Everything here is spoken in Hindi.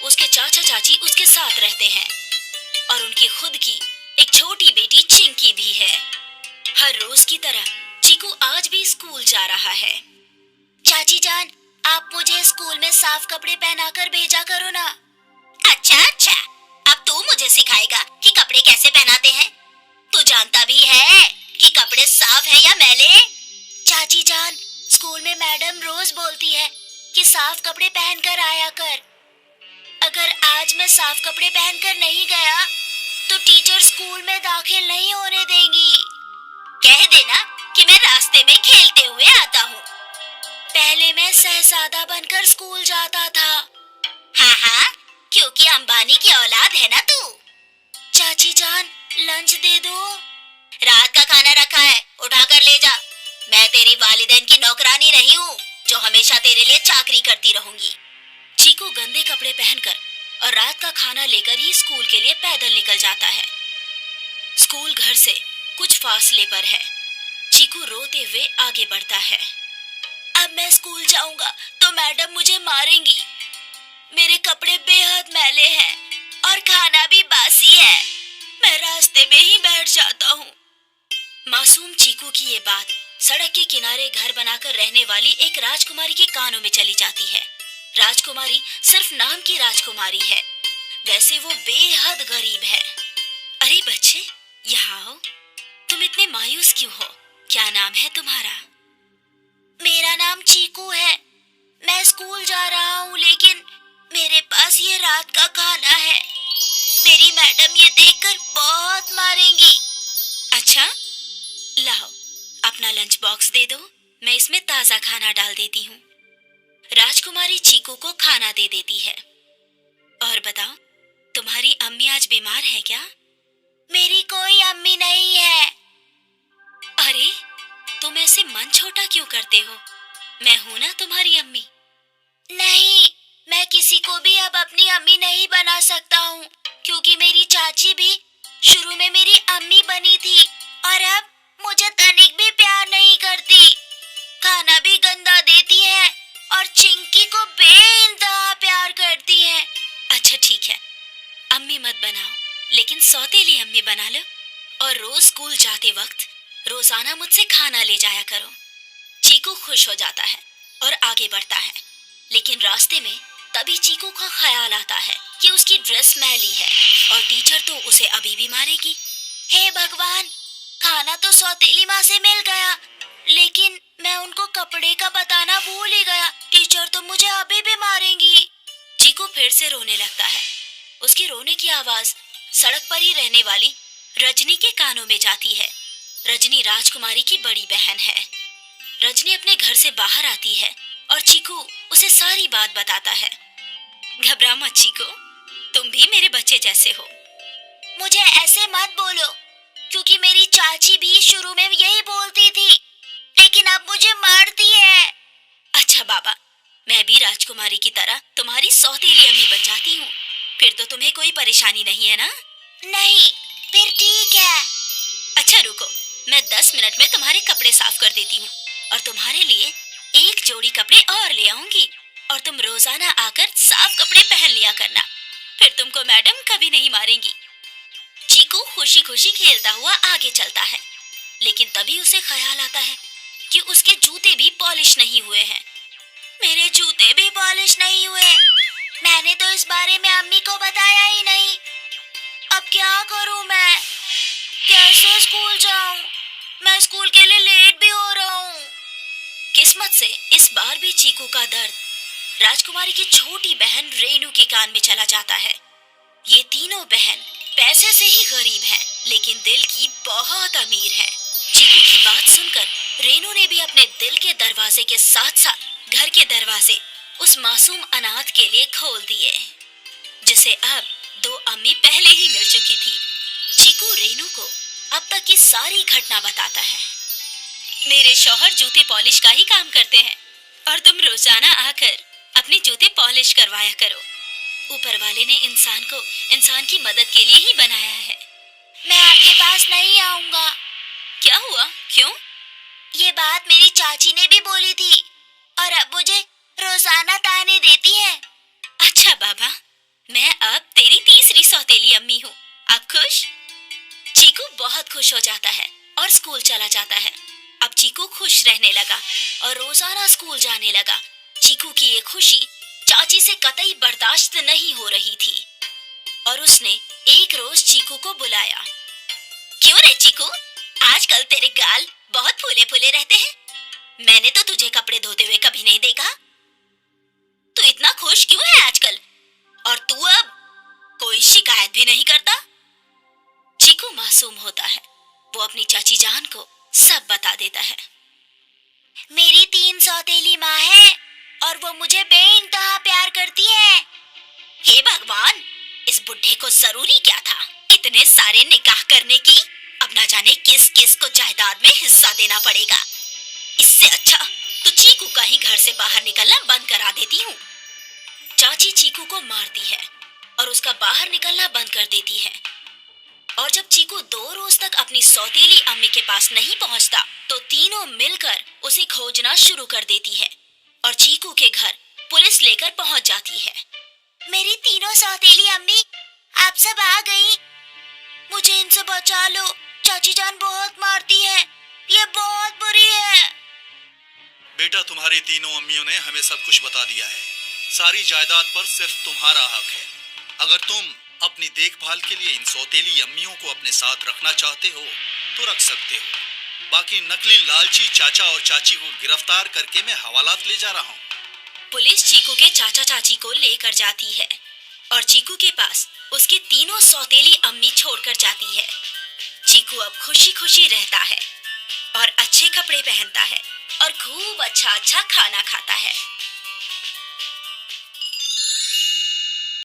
उसके चाचा चाची उसके साथ रहते हैं और उनकी खुद की एक छोटी बेटी चिंकी भी है। हर रोज की तरह चीकू आज भी स्कूल जा रहा है। चाची जान, आप मुझे स्कूल में साफ कपड़े पहनाकर भेजा करो ना। अच्छा अच्छा, अब तू मुझे सिखाएगा कि कपड़े कैसे पहनाते हैं। तू जानता भी है कि कपड़े साफ है या मैले। चाची जान, स्कूल में मैडम रोज बोलती है कि साफ कपड़े पहनकर आया कर। अगर आज मैं साफ कपड़े पहनकर नहीं गया तो टीचर स्कूल में दाखिल नहीं होने देंगी। कह देना कि मैं रास्ते में खेलते हुए आता हूँ। पहले मैं शहजादा बनकर स्कूल जाता था। हाँ हाँ, क्योंकि अंबानी की औलाद है ना तू। चाची जान, लंच दे दो। रात का खाना रखा है, उठा कर ले जा। मैं तेरी वालिदैन की नौकरानी रही हूँ जो हमेशा तेरे लिए चाकरी करती रहूंगी। चीकू गंदे कपड़े पहनकर और रात का खाना लेकर ही स्कूल के लिए पैदल निकल जाता है। स्कूल घर से कुछ फासले पर है। चीकू रोते हुए आगे बढ़ता है। अब मैं स्कूल जाऊंगा तो मैडम मुझे मारेंगी। मेरे कपड़े बेहद मैले हैं और खाना भी बासी है। मैं रास्ते में ही बैठ जाता हूँ। मासूम चीकू की ये बात सड़क के किनारे घर बनाकर रहने वाली एक राजकुमारी के कानों में चली जाती है। राजकुमारी सिर्फ नाम की राजकुमारी है, वैसे वो बेहद गरीब है। अरे बच्चे, यहाँ आओ। तुम इतने मायूस क्यों हो? क्या नाम है तुम्हारा? मेरा नाम चीकू है। मैं स्कूल जा रहा हूँ, लेकिन मेरे पास ये रात का खाना है। मेरी मैडम ये देखकर बहुत मारेंगी। अच्छा, लाओ अपना लंच बॉक्स दे दो, मैं इसमें ताजा खाना डाल देती हूँ। राजकुमारी चीकू को खाना दे देती है। और बताओ, तुम्हारी अम्मी आज बीमार है क्या? मेरी कोई अम्मी नहीं है। अरे, तुम ऐसे मन छोटा क्यों करते हो? मैं हूं ना तुम्हारी अम्मी। नहीं, मैं किसी को भी अब अपनी अम्मी नहीं बना सकता हूँ, क्योंकि मेरी चाची भी शुरू में मेरी अम्मी बनी थी और अब मुझे तनिक भी प्यार नहीं करती। खाना भी गंदा देती है और चिंकी को बेइंतहा प्यार करती है। अच्छा ठीक है, अम्मी मत बनाओ, लेकिन सौतेली अम्मी बना लो और रोज स्कूल जाते वक्त रोजाना मुझसे खाना ले जाया करो। चीकू खुश हो जाता है और आगे बढ़ता है, लेकिन रास्ते में तभी चीकू का ख्याल आता है कि उसकी ड्रेस मैली है और टीचर तो उसे अभी भी मारेगी। हे भगवान, खाना तो सौतेली माँ से मिल गया, लेकिन मैं उनको कपड़े का बताना भूल ही गया। टीचर तो मुझे अभी भी मारेंगी। चीकू फिर से रोने लगता है। उसकी रोने की आवाज सड़क पर ही रहने वाली रजनी के कानों में जाती है। रजनी राजकुमारी की बड़ी बहन है। रजनी अपने घर से बाहर आती है और चीकू उसे सारी बात बताता है। घबरा मत चीकू, तुम भी मेरे बच्चे जैसे हो। मुझे ऐसे मत बोलो, क्योंकि मेरी चाची भी शुरू में यही बोलती थी, लेकिन अब मुझे मारती है। अच्छा बाबा, मैं भी राजकुमारी की तरह तुम्हारी सौतेली अम्मी बन जाती हूँ, फिर तो तुम्हें कोई परेशानी नहीं है ना? नहीं, फिर ठीक है। अच्छा रुको, मैं 10 मिनट में तुम्हारे कपड़े साफ कर देती हूँ और तुम्हारे लिए एक जोड़ी कपड़े और ले आऊंगी और तुम रोजाना आकर साफ कपड़े पहन लिया करना, फिर तुमको मैडम कभी नहीं मारेंगी। चीकू खुशी खुशी खेलता हुआ आगे चलता है, लेकिन तभी उसे ख्याल आता है कि उसके जूते भी पॉलिश नहीं हुए हैं। मेरे जूते भी पॉलिश नहीं हुए। मैंने तो इस बारे में अम्मी को बताया ही नहीं। अब क्या करूं मैं? कैसे स्कूल जाऊं? मैं स्कूल के लिए लेट भी हो रहा हूँ। किस्मत से इस बार भी चीकू का दर्द राजकुमारी की छोटी बहन रेनू के कान में चला जाता है। ये तीनों बहन पैसे से ही गरीब हैं, लेकिन दिल की बहुत अमीर हैं। चीकू की बात सुनकर रेनू ने भी अपने दिल के दरवाजे के साथ साथ घर के दरवाजे उस मासूम अनाथ के लिए खोल दिए, जिसे अब 2 अम्मी पहले ही मिल चुकी थी। चीकू रेनू को अब तक की सारी घटना बताता है। मेरे शौहर जूते पॉलिश का ही काम करते हैं और तुम रोजाना आकर अपने जूते पॉलिश करवाया करो। ऊपर वाले ने इंसान को इंसान की मदद के लिए ही बनाया है। मैं आपके पास नहीं आऊंगा। क्या हुआ? क्यों? ये बात मेरी चाची ने भी बोली थी और अब मुझे रोजाना ताने देती है। अच्छा बाबा, खुश हो जाता है और स्कूल चला जाता है। अब चीकू खुश रहने लगा और रोजाना स्कूल जाने लगा। चीकू की ये खुशी चाची से कतई बर्दाश्त नहीं हो रही थी और उसने एक रोज चीकू को बुलाया। क्यों रे चीकू, आजकल तेरे गाल बहुत फूले फूले रहते हैं। मैंने तो तुझे कपड़े धोते हुए कभी नहीं देखा। तू इतना खुश क्यों है आजकल? और तू अब कोई शिकायत भी नहीं करता? चीकू मासूम होता है। वो अपनी चाची जान को सब बता देता है। मेरी 3 सौतेली माँ है और वो मुझे बेइंतहा प्यार करती है। हे भगवान, इस बुढ़े को जरूरी क्या था इतने सारे निकाह करने की? अब ना जाने किस किस को जायदाद में हिस्सा देना पड़ेगा। इससे अच्छा तो चीकू का ही घर से बाहर निकलना बंद करा देती हूँ। चाची चीकू को मारती है और उसका बाहर निकलना बंद कर देती है। और जब चीकू 2 रोज तक अपनी सौतेली अम्मी के पास नहीं पहुंचता तो तीनों मिलकर उसे खोजना शुरू कर देती है और चीकू के घर पुलिस लेकर पहुंच जाती है। मेरी तीनों सौतेली अम्मी आप सब आ गई। मुझे इनसे बचा लो, चाची जान बहुत मारती है, ये बहुत बुरी है। बेटा, तुम्हारी तीनों अम्मियों ने हमें सब कुछ बता दिया है। सारी जायदाद पर सिर्फ तुम्हारा हक है। अगर तुम अपनी देखभाल के लिए इन सौतेली अम्मियों को अपने साथ रखना चाहते हो तो रख सकते हो। बाकी नकली लालची चाचा और चाची को गिरफ्तार करके मैं हवालात ले जा रहा हूँ। पुलिस चीकू के चाचा चाची को लेकर जाती है और चीकू के पास उसकी तीनों सौतेली अम्मी छोड़कर जाती है। चीकू अब खुशी खुशी रहता है और अच्छे कपड़े पहनता है और खूब अच्छा अच्छा खाना खाता है।